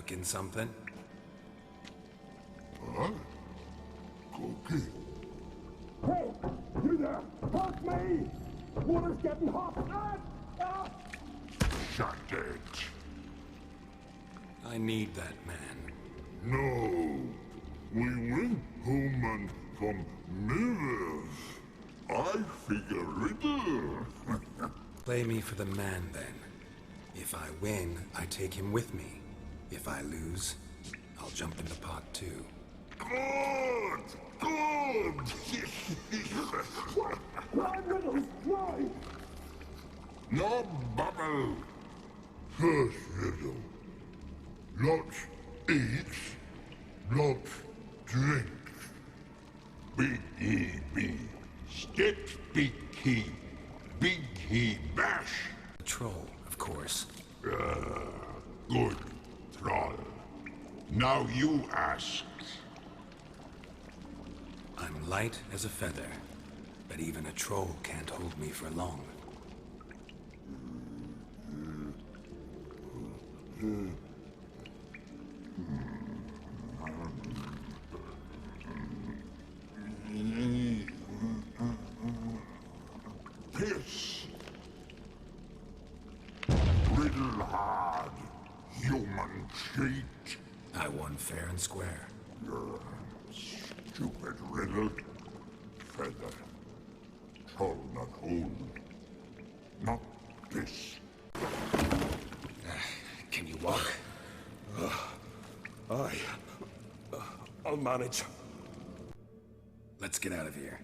stuck in something? Huh? Okay. Hey, you there! Help me! Water's getting hot! Shut it. I need that man. No. We went home and from mirrors. I figure riddle. Play me for the man, then. If I win, I take him with me. If I lose, I'll jump in the pot too. Good! Good! Why, Riddles? Why? No bubble. First riddle. Lots eats, lots drinks. Big E B. Stitch big key. Big key bash. The troll, of course. Good, troll. Now you ask. I'm light as a feather, but even a troll can't hold me for long. Piss. Riddle hard. Human cheat. I won fair and square. Stupid riddle. Feather. Troll not hold. Not this. Can you walk? I'll manage. Let's get out of here.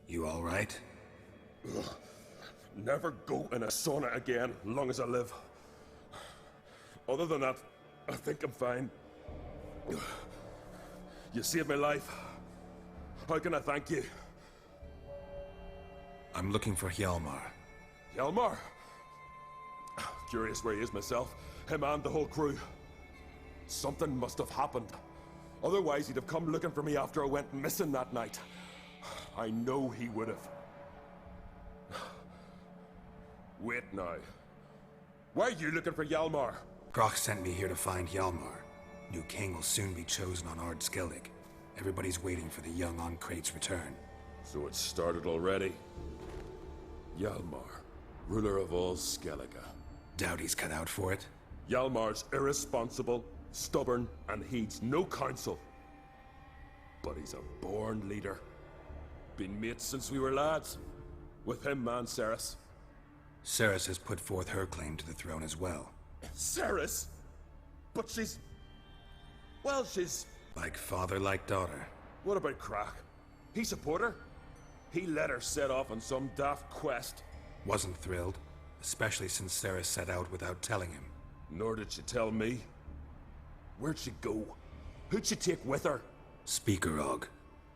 You all right? Never go in a sauna again, long as I live. Other than that, I think I'm fine. You saved my life. How can I thank you? I'm looking for Hjalmar. Hjalmar? Curious where he is myself. Him and the whole crew. Something must have happened. Otherwise, he'd have come looking for me after I went missing that night. I know he would have. Wait now. Why are you looking for Hjalmar? Grok sent me here to find Hjalmar. New king will soon be chosen on Ard Skellig. Everybody's waiting for the young Ancrate's return. So it started already. Hjalmar, ruler of all Skellige. Doubt he's cut out for it. Hjalmar's irresponsible, stubborn, and heeds no counsel. But he's a born leader. Been mates since we were lads. With him and Cerys. Cerys has put forth her claim to the throne as well. Cerys? But she's... well, she's... Like father, like daughter. What about Crach? He support her? He let her set off on some daft quest. Wasn't thrilled, especially since Cerys set out without telling him. Nor did she tell me. Where'd she go? Who'd she take with her? Speakerog,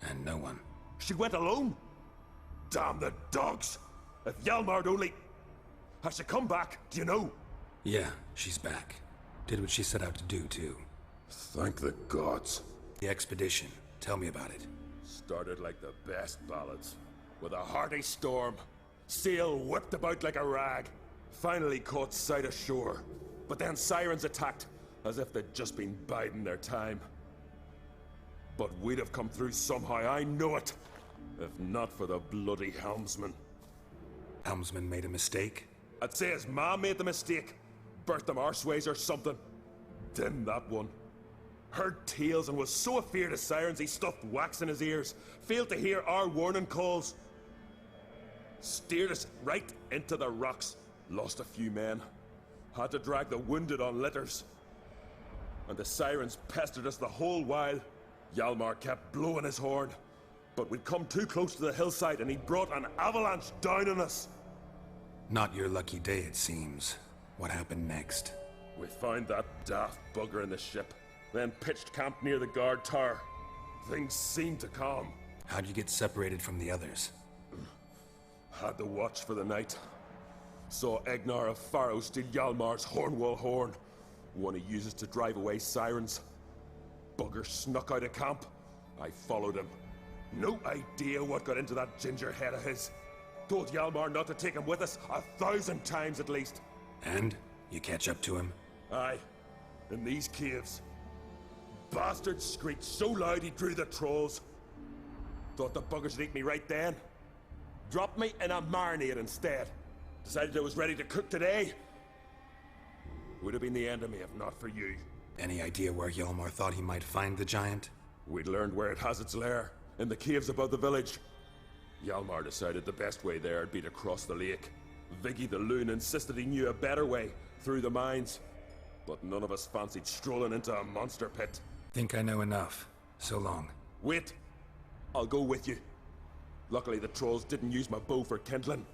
and no one. She went alone? Damn the dogs! If Hjalmar'd only... Has she come back? Do you know? Yeah, she's back. Did what she set out to do, too. Thank the gods. The expedition. Tell me about it. Started like the best ballads. With a hearty storm. Sail whipped about like a rag. Finally caught sight of shore. But then sirens attacked, as if they'd just been biding their time. But we'd have come through somehow, I know it. If not for the bloody helmsman. Helmsman made a mistake? I'd say his ma made the mistake. Birthed them arseways or something. Dim that one. Heard tales and was so afeard of sirens he stuffed wax in his ears. Failed to hear our warning calls. Steered us right into the rocks. Lost a few men. Had to drag the wounded on litters. And the sirens pestered us the whole while. Hjalmar kept blowing his horn. But we'd come too close to the hillside and he brought an avalanche down on us. Not your lucky day, it seems. What happened next? We found that daft bugger in the ship, then pitched camp near the guard tower. Things seemed to calm. How'd you get separated from the others? Had to watch for the night. Saw Egnar of Faro steal Hjalmar's Hornwall horn, one he uses to drive away sirens. Bugger snuck out of camp. I followed him. No idea what got into that ginger head of his. told Hjalmar not to take him with us 1,000 times at least. And? You catch up to him? Aye, in these caves. Bastard screeched so loud he drew the trolls. Thought the buggers would eat me right then. Dropped me in a marinade instead. Decided I was ready to cook today. Would have been the end of me if not for you. Any idea where Hjalmar thought he might find the giant? We'd learned where it has its lair, in the caves above the village. Hjalmar decided the best way there would be to cross the lake. Viggy the Loon insisted he knew a better way, through the mines. But none of us fancied strolling into a monster pit. Think I know enough. So long. Wait. I'll go with you. Luckily the trolls didn't use my bow for kindling.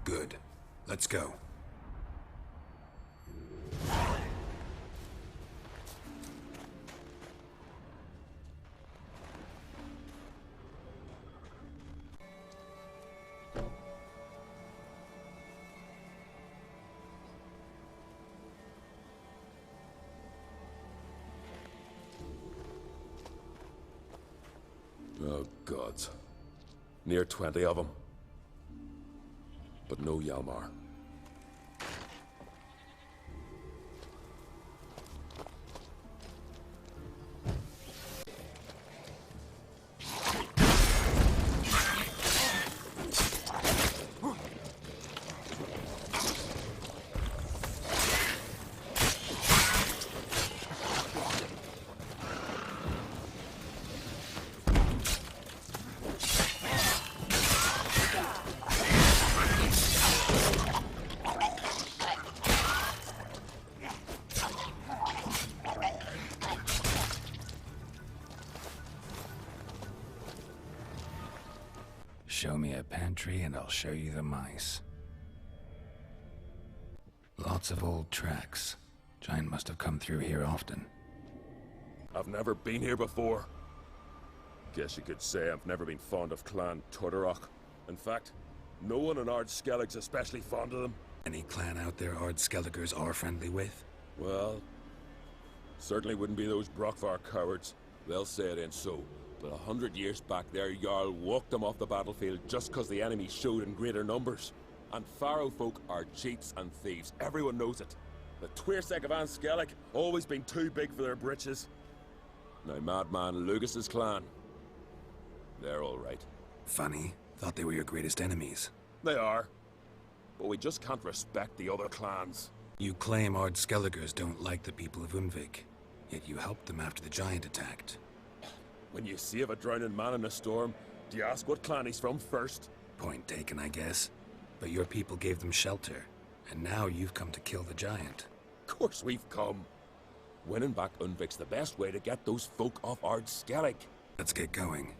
Good. Let's go. Oh, gods. Near 20 of them. But no Hjalmar. Show me a pantry and I'll show you the mice. Lots of old tracks. Giant must have come through here often. I've never been here before. Guess you could say I've never been fond of Clan Tordarroch. In fact, no one in Ard Skellig's especially fond of them. Any clan out there Ard Skelligers are friendly with? Well, certainly wouldn't be those Brockvar cowards. They'll say it ain't so. But 100 years back their Jarl walked them off the battlefield just because the enemy showed in greater numbers. And Faro folk are cheats and thieves. Everyone knows it. The Twirsec of An Skellig always been too big for their britches. Now Madman Lugas's clan, they're all right. Funny. Thought they were your greatest enemies. They are. But we just can't respect the other clans. You claim Ard Skelligers don't like the people of Unvik, yet you helped them after the giant attacked. When you save a drowning man in a storm, do you ask what clan he's from first? Point taken, I guess. But your people gave them shelter, and now you've come to kill the giant. Of course we've come. Winning back Unvik's the best way to get those folk off Ard Skellig. Let's get going.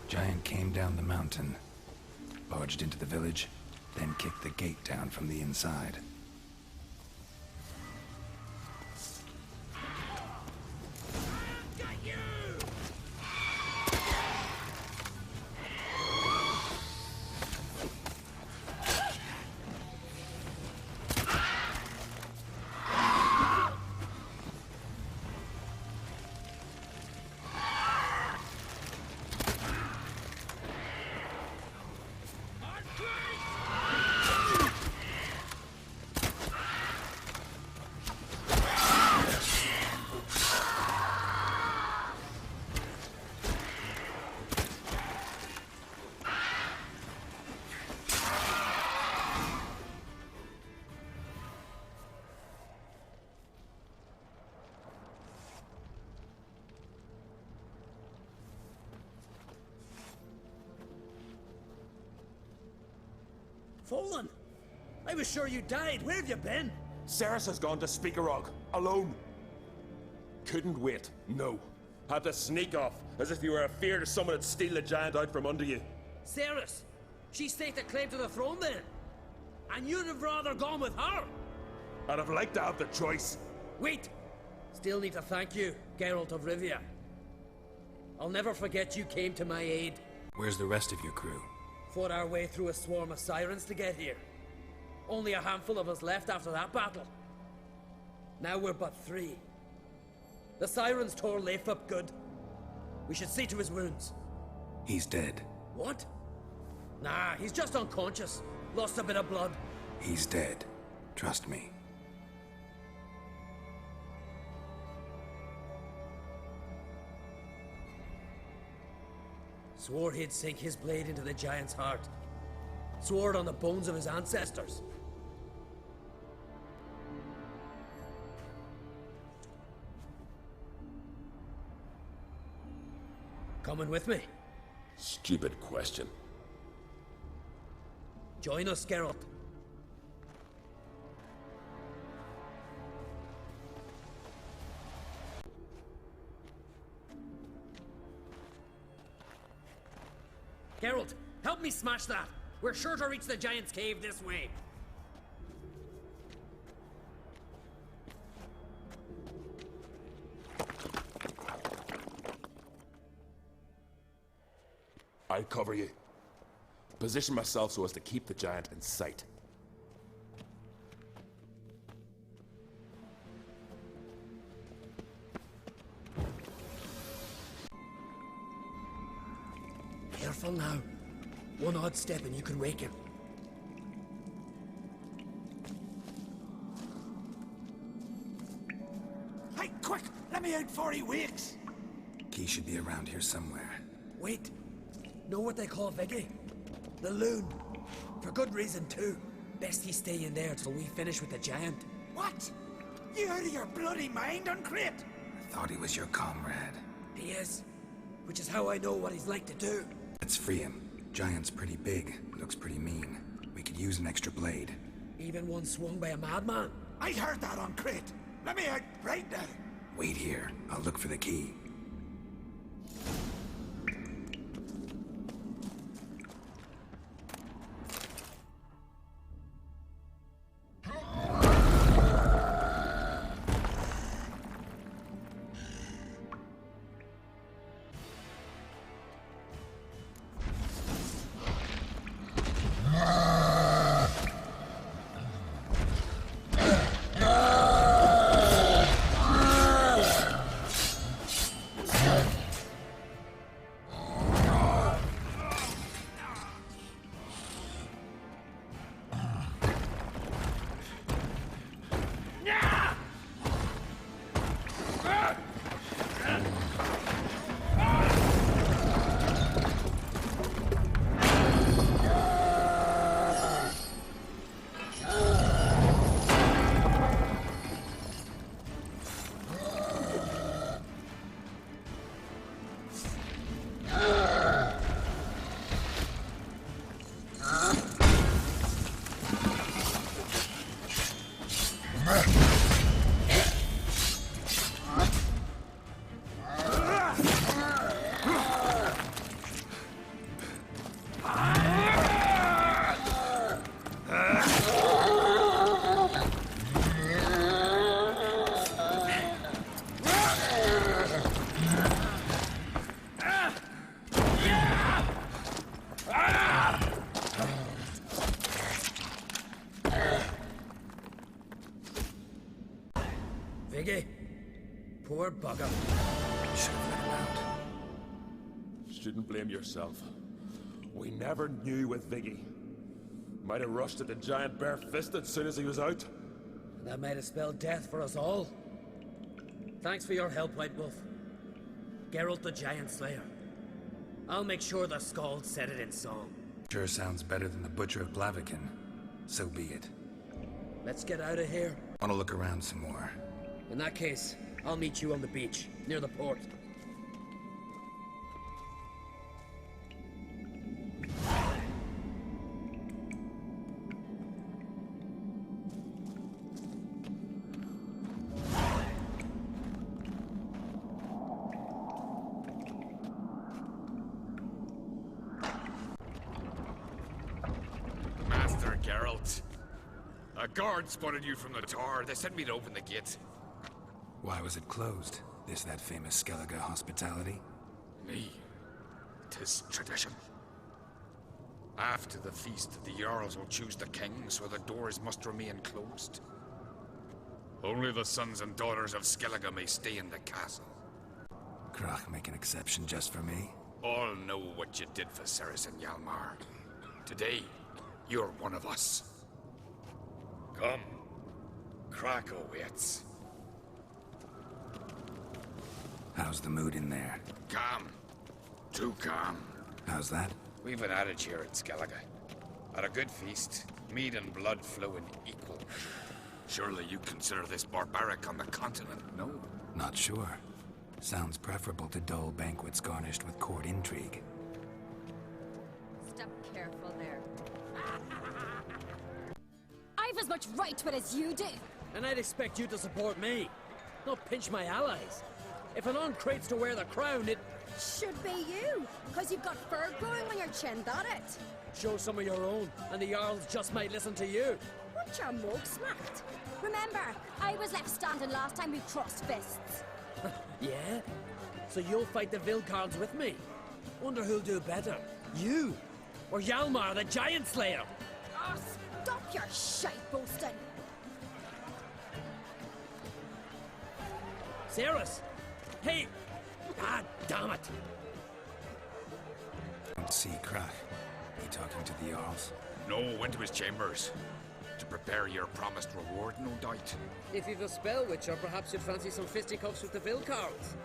Giant came down the mountain, barged into the village, then kicked the gate down from the inside. Fallen! I was sure you died. Where have you been? Ceres has gone to Speakerog, alone. Couldn't wait, no. Had to sneak off, as if you were afeard of someone would steal the giant out from under you. Ceres! She staked a claim to the throne then. And you'd have rather gone with her. I'd have liked to have the choice. Wait! Still need to thank you, Geralt of Rivia. I'll never forget you came to my aid. Where's the rest of your crew? Fought our way through a swarm of sirens to get here. Only a handful of us left after that battle. Now we're but 3. The sirens tore Leif up good. We should see to his wounds. He's dead. What? Nah, he's just unconscious. Lost a bit of blood. He's dead. Trust me. Swore he'd sink his blade into the giant's heart. Swore it on the bones of his ancestors. Coming with me? Stupid question. Join us, Geralt. Geralt, help me smash that! We're sure to reach the giant's cave this way. I'll cover you. Position myself so as to keep the giant in sight. Careful now. One odd step and you can wake him. Hey, quick! Let me out before he wakes! Key should be around here somewhere. Wait. Know what they call Viggy? The loon. For good reason, too. Best he stay in there till we finish with the giant. What? You out of your bloody mind, Uncrate? I thought he was your comrade. He is. Which is how I know what he's like to do. Let's free him. Giant's pretty big. Looks pretty mean. We could use an extra blade. Even one swung by a madman. I heard that, Uncrate. Let me out right now. Wait here. I'll look for the key. Viggy. Poor bugger. Should have let him out. Shouldn't blame yourself. We never knew with Viggy. Might have rushed at the giant bare-fisted as soon as he was out. That might have spelled death for us all. Thanks for your help, White Wolf. Geralt the Giant Slayer. I'll make sure the Skald said it in song. Sure sounds better than the Butcher of Blaviken. So be it. Let's get out of here. Want to look around some more. In that case, I'll meet you on the beach, near the port. Master Geralt. A guard spotted you from the tower. They sent me to open the gate. Why was it closed? Is that famous Skellige hospitality? Me. 'Tis tradition. After the feast, the Jarls will choose the king, so the doors must remain closed. Only the sons and daughters of Skellige may stay in the castle. Krach make an exception just for me? All know what you did for Ceres and Hjalmar. Today, you're one of us. Come. Krakow waits. How's the mood in there? Calm. Too calm. How's that? We've an adage here at Skellige. At a good feast, mead and blood flow in equal measure. Surely you consider this barbaric on the continent, no? Not sure. Sounds preferable to dull banquets garnished with court intrigue. Step careful there. I've as much right to it as you do. And I'd expect you to support me, not pinch my allies. If an on-crate's to wear the crown, it... Should be you, because you've got fur growing on your chin, that it? Show some of your own, and the Jarls just might listen to you. What your mug smacked? Remember, I was left standing last time we crossed fists. Yeah? So you'll fight the Vilcards with me? Wonder who'll do better, you or Hjalmar the Giant Slayer? Oh, stop your shite boasting. Ceres! Hey! Ah, damn it! Don't see Krach. He talking to the Jarls? No, went to his chambers. To prepare your promised reward, no doubt. If you've a spell witcher, perhaps you'd fancy some fisticuffs with the Vilcards.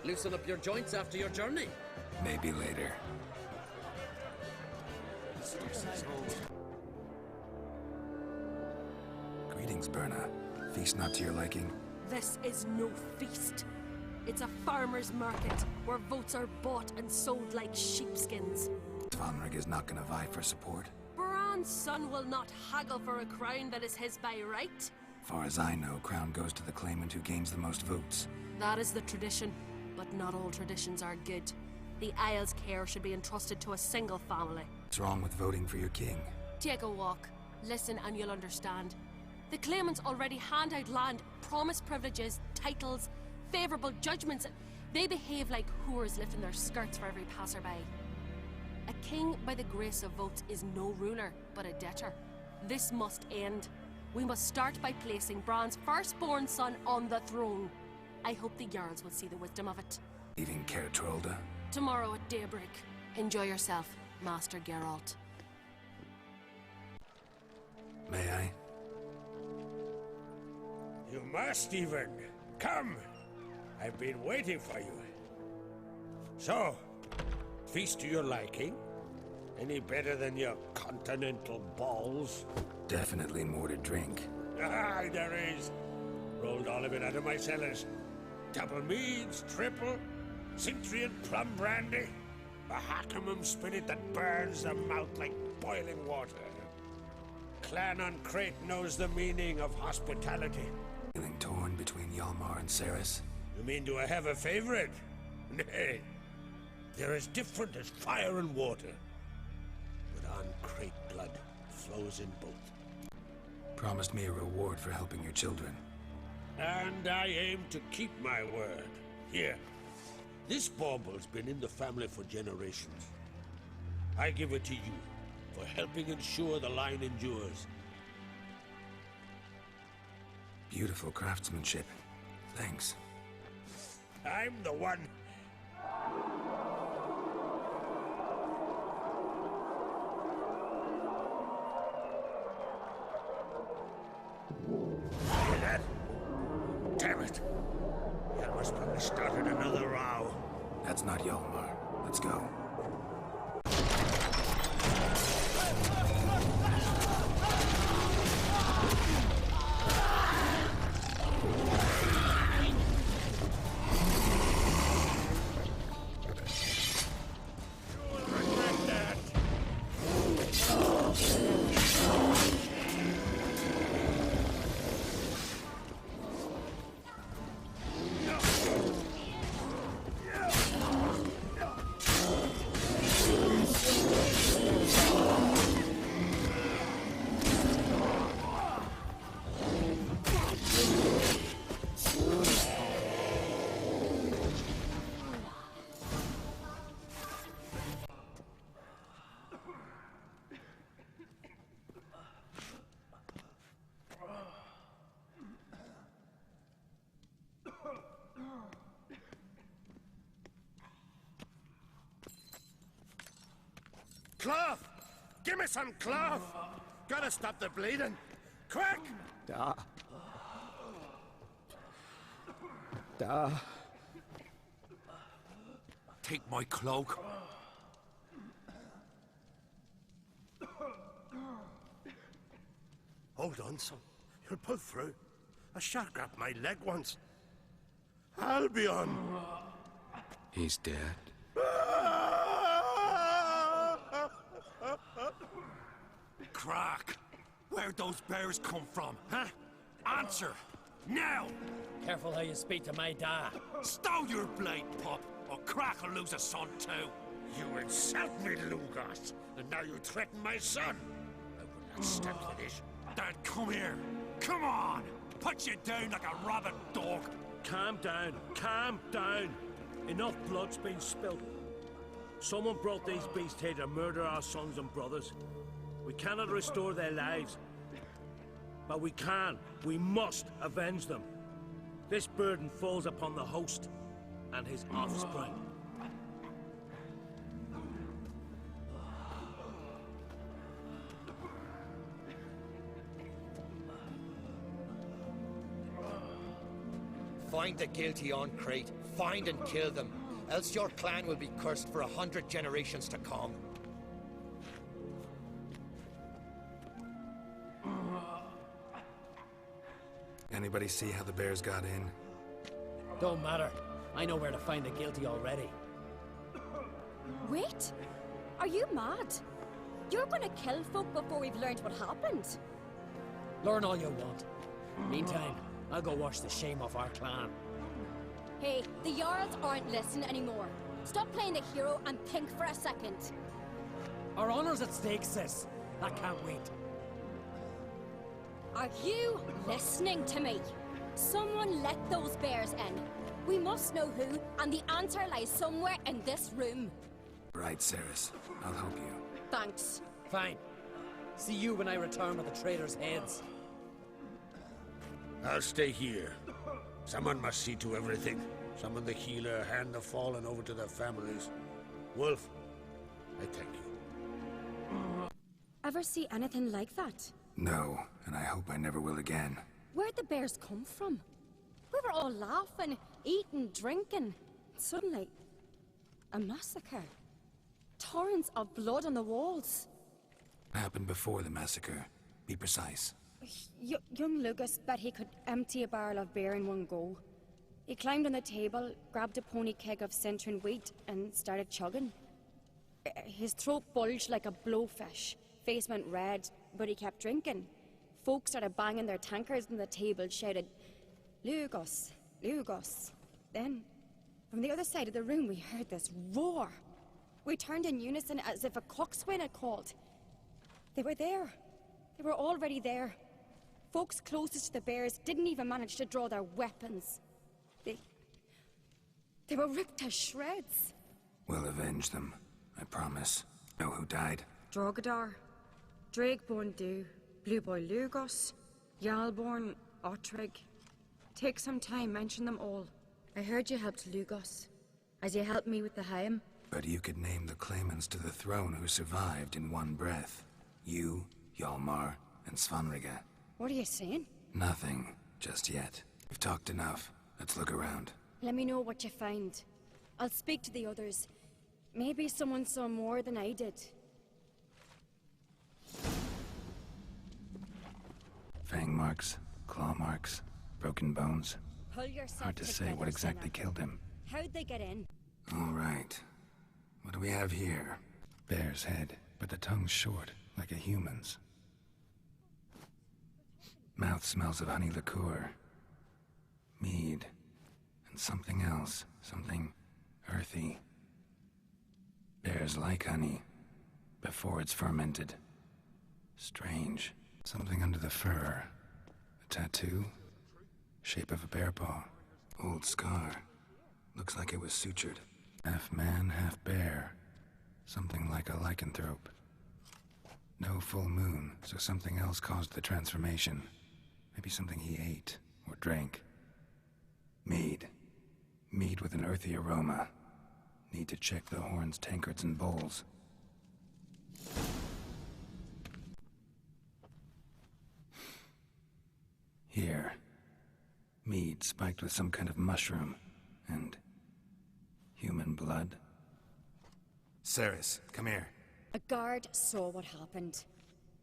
Loosen up your joints after your journey. Maybe later. Greetings, Berna. Feast not to your liking? This is no feast. It's a farmer's market where votes are bought and sold like sheepskins. Svanrig is not gonna vie for support? Bran's son will not haggle for a crown that is his by right. Far as I know, crown goes to the claimant who gains the most votes. That is the tradition, but not all traditions are good. The Isle's care should be entrusted to a single family. What's wrong with voting for your king? Take a walk, listen and you'll understand. The claimants already hand out land, promise privileges, titles, favourable judgments. They behave like whores lifting their skirts for every passerby. A king by the grace of votes is no ruler, but a debtor. This must end. We must start by placing Bran's firstborn son on the throne. I hope the Jarls will see the wisdom of it. Leaving Kaer Trolde? Tomorrow at daybreak. Enjoy yourself, Master Geralt. May I? You must even. Come. I've been waiting for you. So, feast to your liking? Any better than your continental balls? Definitely more to drink. Ah, there is. Rolled all of it out of my cellars. Double meads, triple, Cintrian plum brandy, a Hackamum spirit that burns the mouth like boiling water. Clan on Crate knows the meaning of hospitality. Feeling torn between Hjalmar and Ceres? You mean do I have a favorite? Nay. They're as different as fire and water. But on Crate blood flows in both. Promised me a reward for helping your children. And I aim to keep my word. Here. This bauble's been in the family for generations. I give it to you for helping ensure the line endures. Beautiful craftsmanship. Thanks. I'm the one. Hear that? Damn it. Hjalmar's probably started another row. That's not Hjalmar. Let's go. Cloth! Give me some cloth! Gotta stop the bleeding! Quick! Da. Da. Take my cloak. Hold on, son. You'll pull through. A shark grabbed my leg once. Albion! He's dead. Crack! Where'd those bears come from, huh? Answer! Now! Careful how you speak to my dad. Stow your blade, pup, or Crack will lose a son too. You insult me, Lugos, and now you threaten my son. I will not stand for this. Dad, come here. Come on! Put you down like a rabid dog. Calm down. Calm down. Enough blood's been spilled. Someone brought these beasts here to murder our sons and brothers. We cannot restore their lives. But we can. We must avenge them. This burden falls upon the host and his offspring. Find the guilty on Crete. Find and kill them. Else your clan will be cursed for 100 generations to come. Anybody see how the bears got in? Don't matter. I know where to find the guilty already. Wait! Are you mad? You're gonna kill folk before we've learned what happened. Learn all you want. Meantime, I'll go wash the shame off our clan. Hey, the Jarls aren't listening anymore. Stop playing the hero and think for a second. Our honor's at stake, sis. I can't wait. Are you listening to me? Someone let those bears in. We must know who, and the answer lies somewhere in this room. Right, Cerys. I'll help you. Thanks. Fine. See you when I return with the traitors' heads. I'll stay here. Someone must see to everything. Summon the healer, hand the fallen over to their families. Wolf, I thank you. Ever see anything like that? No, and I hope I never will again. Where'd the bears come from? We were all laughing, eating, drinking. Suddenly, a massacre. Torrents of blood on the walls. Happened before the massacre. Be precise. Young Lucas bet he could empty a barrel of beer in one go. He climbed on the table, grabbed a pony keg of Centurion wheat, and started chugging. His throat bulged like a blowfish. Face went red, but he kept drinking. Folks started banging their tankards on the table, shouted, "Lugos, Lugos." Then, from the other side of the room, we heard this roar. We turned in unison as if a coxswain had called. They were there. They were already there. Folks closest to the bears didn't even manage to draw their weapons. They were ripped to shreds. We'll avenge them. I promise. Know who died? Drogadar, Drakeborn Du, Blue Boy Lugos, Jarlborn, Ottrig. Take some time, mention them all. I heard you helped Lugos, as you helped me with the Haim. But you could name the claimants to the throne who survived in one breath. You, Hjalmar, and Svanrige. What are you saying? Nothing, just yet. We've talked enough. Let's look around. Let me know what you find. I'll speak to the others. Maybe someone saw more than I did. Fang marks, claw marks, broken bones. Pull yourself Hard to say together, what exactly Senna. killed him. How'd they get in? All right. What do we have here? Bear's head, but the tongue's short, like a human's. Mouth smells of honey liqueur. Mead. And something else. Something earthy. Bears like honey. Before it's fermented. Strange. Something under the fur. A tattoo? Shape of a bear paw. Old scar. Looks like it was sutured. Half man, half bear. Something like a lycanthrope. No full moon, so something else caused the transformation. Maybe something he ate, or drank. Mead. Mead with an earthy aroma. Need to check the horns, tankards, and bowls. Mead spiked with some kind of mushroom. And... human blood. Ceres, come here. A guard saw what happened.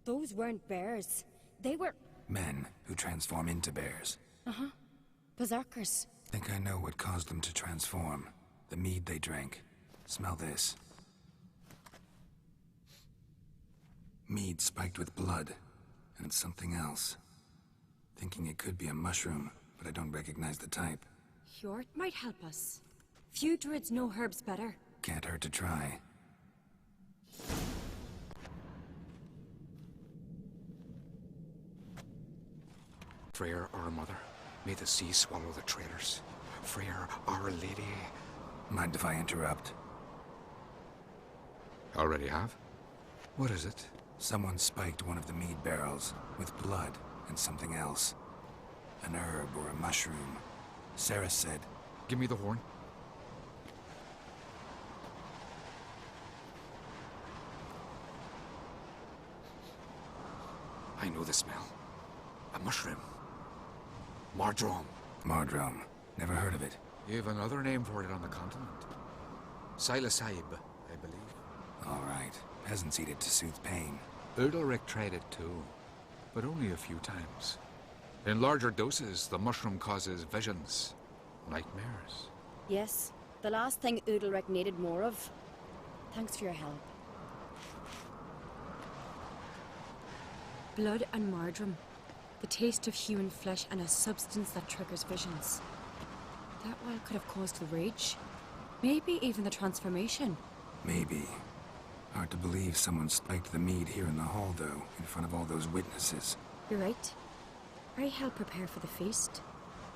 Those weren't bears. They were... Men who transform into bears. Uh-huh. Berserkers. Think I know what caused them to transform. The mead they drank. Smell this. Mead spiked with blood. And something else. Thinking it could be a mushroom, but I don't recognize the type. Hjort might help us. Few druids know herbs better. Can't hurt to try. Freyr, our mother, may the sea swallow the traitors. Freyr, our lady. Mind if I interrupt? Already have? What is it? Someone spiked one of the mead barrels with blood and something else. An herb or a mushroom. Ceres said... Give me the horn. I know the smell. A mushroom. Mardrome. Mardrome. Never heard of it. You've another name for it on the continent. Psilocybe, I believe. All right. Peasants eat it to soothe pain. Udalric tried it too, but only a few times. In larger doses, the mushroom causes visions, nightmares. Yes, the last thing Udalric needed more of. Thanks for your help. Blood and mardrum. The taste of human flesh and a substance that triggers visions. That well could have caused the rage. Maybe even the transformation. Maybe. Hard to believe someone spiked the mead here in the hall, though, in front of all those witnesses. You're right. I helped prepare for the feast.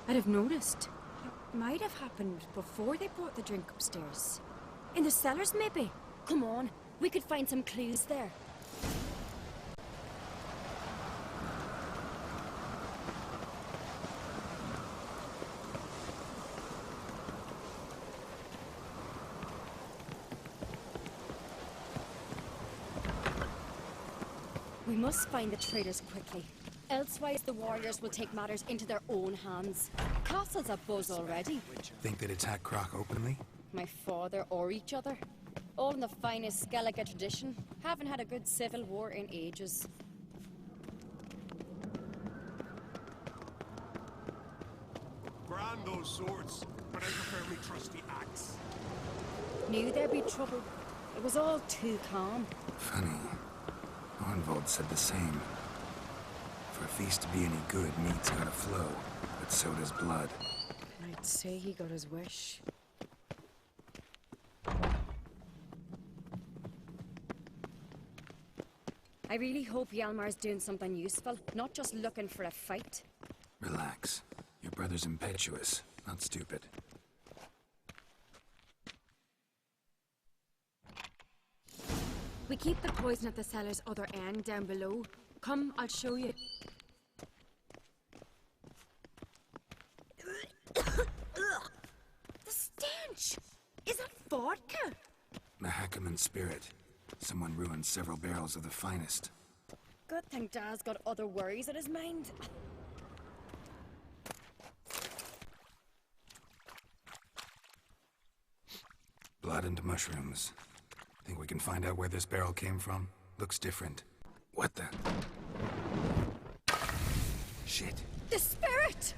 I'd have noticed. It might have happened before they brought the drink upstairs. In the cellars, maybe? Come on, we could find some clues there. We must find the traitors quickly. Elsewise, the warriors will take matters into their own hands. Castle's abuzz already. Think they'd attack Croc openly? My father or each other. All in the finest Skellige tradition. Haven't had a good civil war in ages. Brand those swords, but I prefer me trusty axe. Knew there'd be trouble. It was all too calm. Funny. Arnvold said the same. For a feast to be any good, meat's gotta flow, but so does blood. I'd say he got his wish. I really hope Hjalmar's doing something useful, not just looking for a fight. Relax. Your brother's impetuous, not stupid. We keep the poison at the cellar's other end down below. Come, I'll show you. The stench! Is that vodka? Mahakaman spirit. Someone ruined several barrels of the finest. Good thing Dad's got other worries in his mind. Blood and mushrooms. Think we can find out where this barrel came from? Looks different. What the? Shit. The spirit!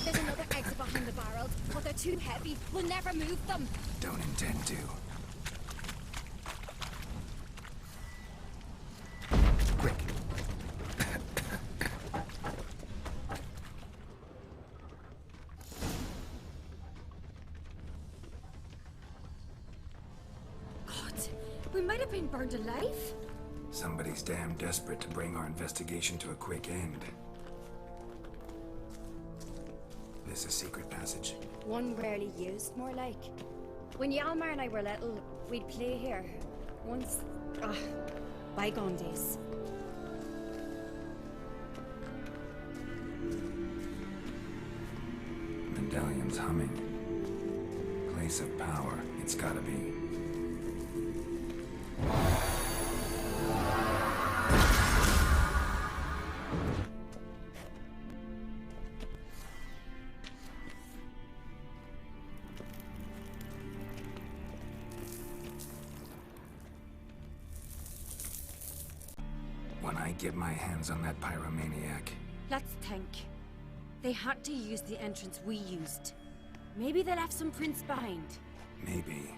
There's another exit behind the barrels, but they're too heavy. We'll never move them. Don't intend to. Quick. We might have been burned alive. Somebody's damn desperate to bring our investigation to a quick end. This a secret passage? One rarely used, more like. When Hjalmar and I were little, we'd play here. Once... bygone days. Medallion's humming. Place of power, it's gotta be. When I get my hands on that pyromaniac. Let's think. They had to use the entrance we used. Maybe they left some prints behind. Maybe.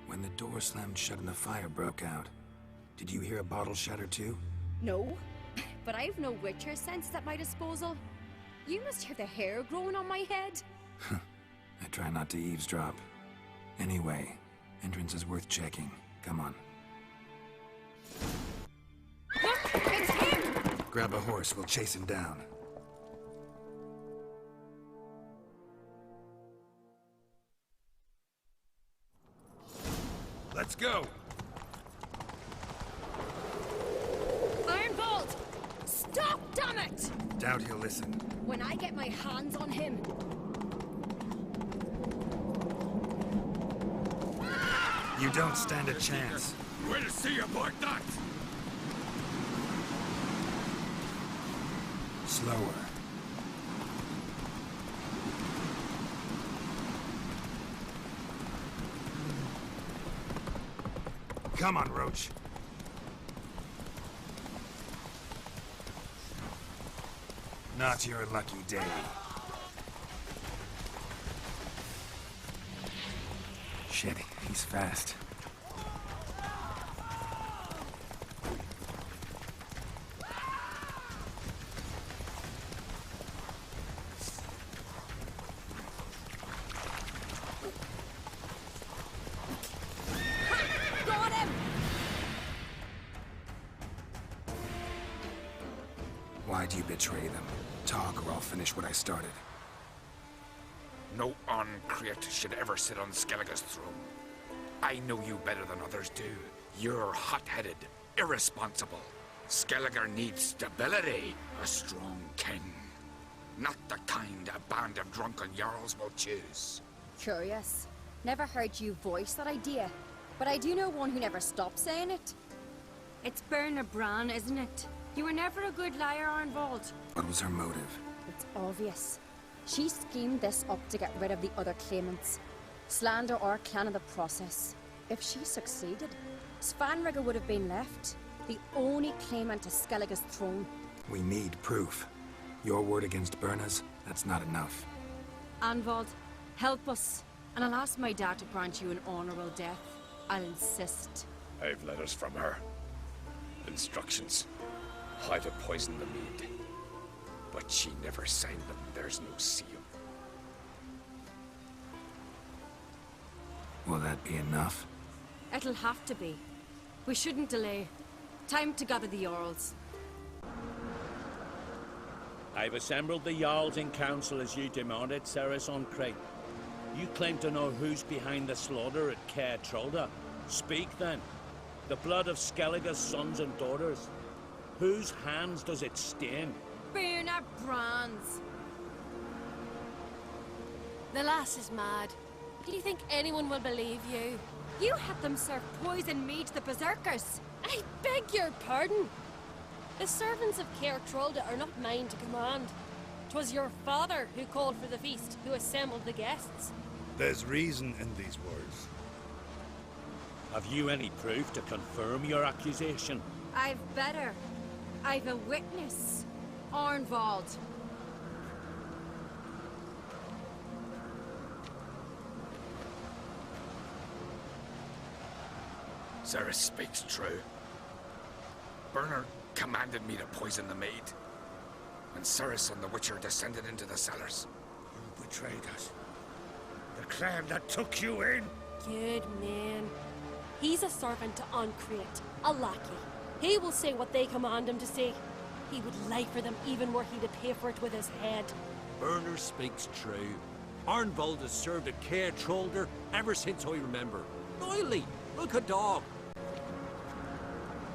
When the door slammed shut and the fire broke out, did you hear a bottle shatter too? No, but I've no Witcher sense at my disposal. You must hear the hair growing on my head. I try not to eavesdrop. Anyway, entrance is worth checking. Come on. Look, it's him! Grab a horse, we'll chase him down. Let's go! Ironbolt! Stop, damn it! Doubt he'll listen. When I get my hands on him. You don't stand a chance. Where to see about that? Slower. Come on, Roach. Not your lucky day. Shit, he's fast. Got him! Why'd you betray them? Talk or I'll finish what I started. No Uncreate should ever sit on Skellige's throne. I know you better than others do. You're hot-headed, irresponsible. Skellige needs stability, a strong king. Not the kind a band of drunken jarls will choose. Curious. Never heard you voice that idea. But I do know one who never stopped saying it. It's Berna Bran, isn't it? You were never a good liar, Arnvold. What was her motive? It's obvious. She schemed this up to get rid of the other claimants. Slander our clan in the process. If she succeeded, Svanrigger would have been left. The only claimant to Skellige's throne. We need proof. Your word against Berna's, that's not enough. Arnvold, help us. And I'll ask my dad to grant you an honorable death. I'll insist. I've letters from her. Instructions. How to poison the mead. But she never signed them. There's no seal. Will that be enough? It'll have to be. We shouldn't delay. Time to gather the Jarls. I've assembled the Jarls in council as you demanded, Cerys Uncreate. You claim to know who's behind the slaughter at Caer Trolda. Speak then. The blood of Skellige's sons and daughters. Whose hands does it stain? Berna Bran's. The lass is mad. Do you think anyone will believe you? You had them serve poison mead to the berserkers. I beg your pardon. The servants of Caer Trolda are not mine to command. 'Twas your father who called for the feast, who assembled the guests. There's reason in these words. Have you any proof to confirm your accusation? I've better. I've a witness. Arnvold. Cerys speaks true. Bernard commanded me to poison the maid. When Cerys and the Witcher descended into the cellars. You betrayed us. The clan that took you in. Good man. He's a servant to Uncreate, a lackey. He will say what they command him to say. He would lie for them even were he to pay for it with his head. Berner speaks true. Arnvold has served at Caer Trolder ever since I remember. Loyally, like a dog.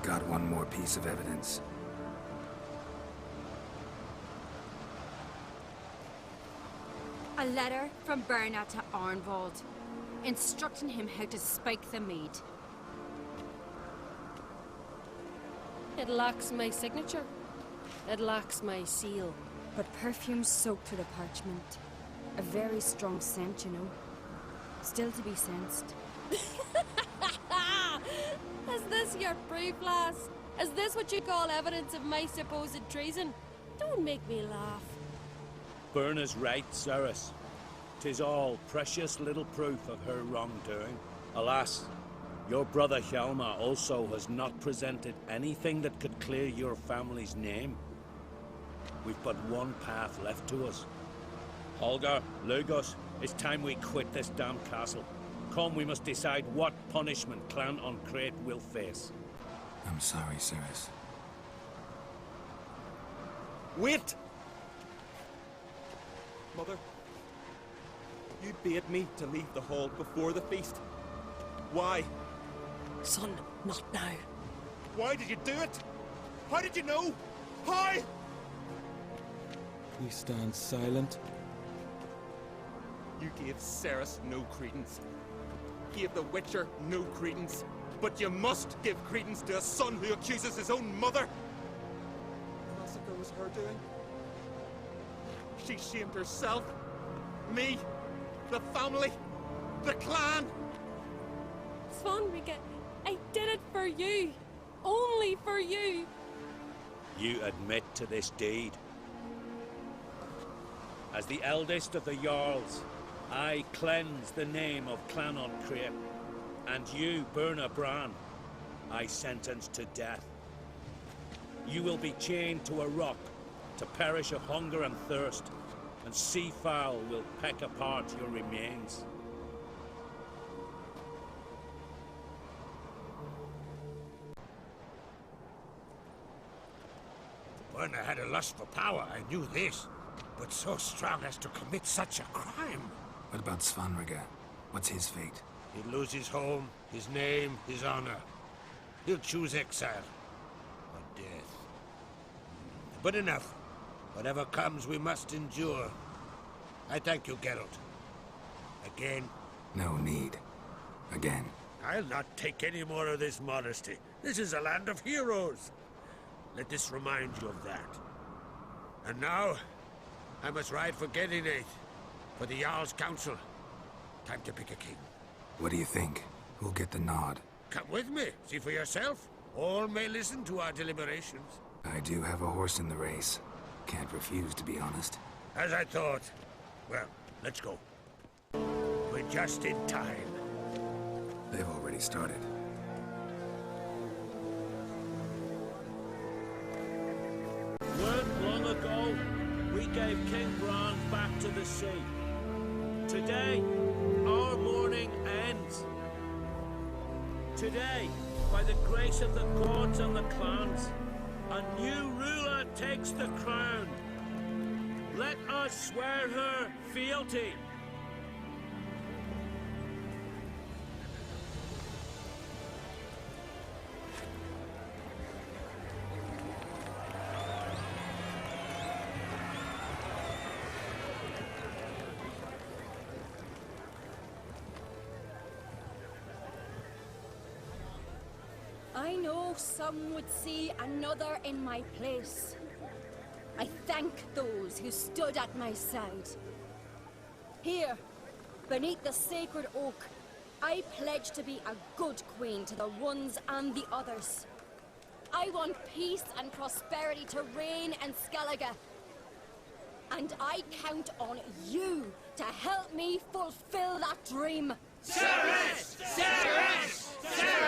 Got one more piece of evidence. A letter from Berna to Arnvold, instructing him how to spike the mead. It lacks my signature. It lacks my seal. But perfume soaked through the parchment. A very strong scent, you know. Still to be sensed. Is this your proof, lass? Is this what you call evidence of my supposed treason? Don't make me laugh. Berna's right, Cerys. 'Tis all precious little proof of her wrongdoing. Alas, your brother Hjalmar also has not presented anything that could clear your family's name. We've but one path left to us. Holger, Lugos, it's time we quit this damn castle. Come, we must decide what punishment Clan an Craite will face. I'm sorry, Cerys. Wait! Mother, you bade me to leave the hall before the feast. Why? Son, not now. Why did you do it? How did you know? How? We stand silent. You gave Cerys no credence. Gave the Witcher no credence. But you must give credence to a son who accuses his own mother. The massacre was her doing. She shamed herself, me, the family, the clan. Svanrige, I did it for you. Only for you. You admit to this deed. As the eldest of the Jarls, I cleanse the name of Clan an Craite, and you, Berna Bran, I sentence to death. You will be chained to a rock to perish of hunger and thirst, and sea fowl will peck apart your remains. Berna had a lust for power, I knew this. But so strong as to commit such a crime. What about Svanrige? What's his fate? He'd lose his home, his name, his honor. He'll choose exile. Or death. But enough. Whatever comes, we must endure. I thank you, Geralt. Again. No need. Again. I'll not take any more of this modesty. This is a land of heroes. Let this remind you of that. And now, I must ride for Gedinate, for the Jarl's Council. Time to pick a king. What do you think? Who'll get the nod? Come with me, see for yourself. All may listen to our deliberations. I do have a horse in the race. Can't refuse, to be honest. As I thought. Well, let's go. We're just in time. They've already started. Weren't long ago, we gave King Bran back to the sea. Today, our mourning ends. Today, by the grace of the gods and the clans, a new ruler takes the crown. Let us swear her fealty. I know some would see another in my place. I thank those who stood at my side. Here, beneath the sacred oak, I pledge to be a good queen to the ones and the others. I want peace and prosperity to reign in Skellige. And I count on you to help me fulfill that dream. Cerys! Cerys! Cerys!